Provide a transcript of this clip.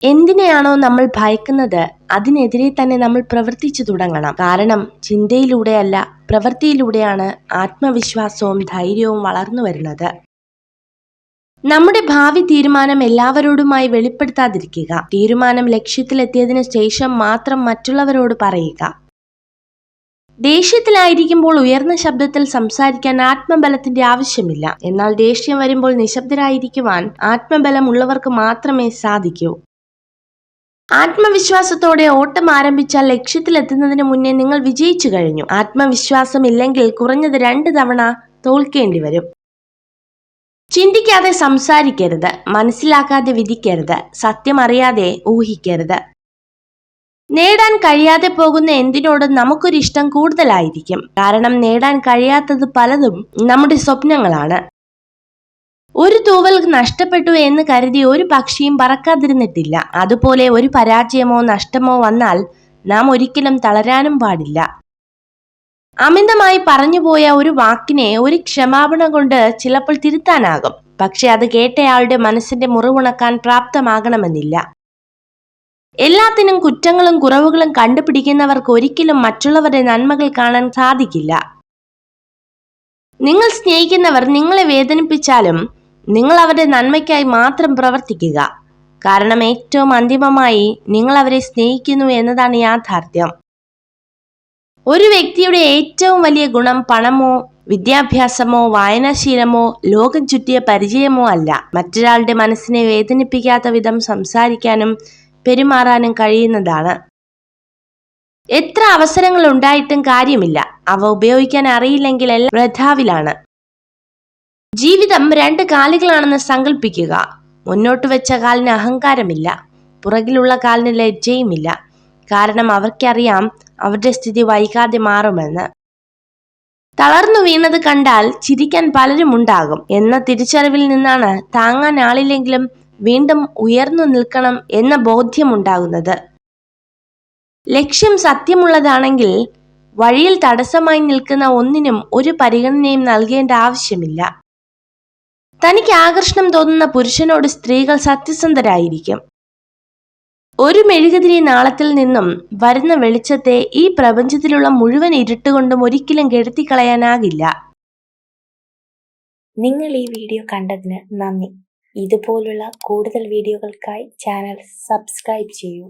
എന്തിനെയാണോ നമ്മൾ ഭയക്കുന്നത് അതിനെതിരെ തന്നെ നമ്മൾ പ്രവർത്തിച്ചു തുടങ്ങണം. കാരണം ചിന്തയിലൂടെയല്ല, പ്രവൃത്തിയിലൂടെയാണ് ആത്മവിശ്വാസവും ധൈര്യവും വളർന്നു വരുന്നത്. നമ്മുടെ ഭാവി തീരുമാനം എല്ലാവരോടുമായി വെളിപ്പെടുത്താതിരിക്കുക. തീരുമാനം ലക്ഷ്യത്തിലെത്തിയതിനു ശേഷം മാത്രം മറ്റുള്ളവരോട് പറയുക. ദേഷ്യത്തിലായിരിക്കുമ്പോൾ ഉയർന്ന ശബ്ദത്തിൽ സംസാരിക്കാൻ ആത്മബലത്തിന്റെ ആവശ്യമില്ല. എന്നാൽ ദേഷ്യം വരുമ്പോൾ നിശബ്ദരായിരിക്കുവാൻ ആത്മബലം ഉള്ളവർക്ക് മാത്രമേ സാധിക്കൂ. ആത്മവിശ്വാസത്തോടെ ഓട്ടം ആരംഭിച്ചാൽ ലക്ഷ്യത്തിലെത്തുന്നതിന് മുന്നേ നിങ്ങൾ വിജയിച്ചു കഴിഞ്ഞു. ആത്മവിശ്വാസം ഇല്ലെങ്കിൽ കുറഞ്ഞത് 2 തവണ തോൽക്കേണ്ടി വരും. ചിന്തിക്കാതെ സംസാരിക്കരുത്, മനസ്സിലാക്കാതെ വിധിക്കരുത്, സത്യം അറിയാതെ ഊഹിക്കരുത്. നേടാൻ കഴിയാതെ പോകുന്ന എന്തിനോടും നമുക്കൊരിഷ്ടം കൂടുതലായിരിക്കും. കാരണം നേടാൻ കഴിയാത്തത് പലതും നമ്മുടെ സ്വപ്നങ്ങളാണ്. ഒരു തൂവൽ നഷ്ടപ്പെട്ടു എന്ന് കരുതി ഒരു പക്ഷിയും പറക്കാതിരുന്നിട്ടില്ല. അതുപോലെ ഒരു പരാജയമോ നഷ്ടമോ വന്നാൽ നാം ഒരിക്കലും തളരാനും പാടില്ല. അമിതമായി പറഞ്ഞുപോയ ഒരു വാക്കിനെ ഒരു ക്ഷമാപണം കൊണ്ട് ചിലപ്പോൾ തിരുത്താനാകും. പക്ഷെ അത് കേട്ടയാളുടെ മനസ്സിന്റെ മുറിവുണക്കാൻ പ്രാപ്തമാകണമെന്നില്ല. എല്ലാത്തിനും കുറ്റങ്ങളും കുറവുകളും കണ്ടുപിടിക്കുന്നവർക്ക് ഒരിക്കലും മറ്റുള്ളവരുടെ നന്മകൾ കാണാൻ സാധിക്കില്ല. നിങ്ങൾ സ്നേഹിക്കുന്നവർ നിങ്ങളെ വേദനിപ്പിച്ചാലും നിങ്ങൾ അവരുടെ നന്മയ്ക്കായി മാത്രം പ്രവർത്തിക്കുക. കാരണം ഏറ്റവും അന്തിമമായി നിങ്ങൾ അവരെ സ്നേഹിക്കുന്നു എന്നതാണ് യാഥാർത്ഥ്യം. ഒരു വ്യക്തിയുടെ ഏറ്റവും വലിയ ഗുണം പണമോ വിദ്യാഭ്യാസമോ വായനാശീലമോ ലോകം ചുറ്റിയ പരിചയമോ അല്ല. മറ്റൊരാളുടെ മനസ്സിനെ വേദനിപ്പിക്കാത്ത വിധം സംസാരിക്കാനും പെരുമാറാനും കഴിയുന്നതാണ്. എത്ര അവസരങ്ങൾ ഉണ്ടായിട്ടും കാര്യമില്ല, അവ ഉപയോഗിക്കാൻ അറിയില്ലെങ്കിൽ എല്ലാം വൃഥാവിലാണ്. ജീവിതം 2 കാലുകളാണെന്ന് സങ്കല്പിക്കുക. മുന്നോട്ട് വെച്ച കാലിന് അഹങ്കാരമില്ല, പുറകിലുള്ള കാലിന് ലജ്ജയുമില്ല. കാരണം അവർക്കറിയാം അവരുടെ സ്ഥിതി വൈകാതെ മാറുമെന്ന്. തളർന്നു വീണത് കണ്ടാൽ ചിരിക്കാൻ പലരും ഉണ്ടാകും എന്ന തിരിച്ചറിവിൽ നിന്നാണ് താങ്ങാൻ ആളില്ലെങ്കിലും വീണ്ടും ഉയർന്നു നിൽക്കണം എന്ന ബോധ്യമുണ്ടാകുന്നത്. ലക്ഷ്യം സത്യമുള്ളതാണെങ്കിൽ വഴിയിൽ തടസ്സമായി നിൽക്കുന്ന ഒന്നിനും ഒരു പരിഗണനയും നൽകേണ്ട ആവശ്യമില്ല. തനിക്ക് ആകർഷണം തോന്നുന്ന പുരുഷനോട് സ്ത്രീകൾ സത്യസന്ധരായിരിക്കും. ഒരു മെഴുകുതിരി നാളത്തിൽ നിന്നും വരുന്ന വെളിച്ചത്തെ ഈ പ്രപഞ്ചത്തിലുള്ള മുഴുവൻ ഇരുട്ടുകൊണ്ടും ഒരിക്കലും കെടുത്തിക്കളയാനാകില്ല. നിങ്ങൾ ഈ വീഡിയോ കണ്ടതിന് നന്ദി. ഇതുപോലുള്ള കൂടുതൽ വീഡിയോകൾക്കായി ചാനൽ സബ്സ്ക്രൈബ് ചെയ്യൂ.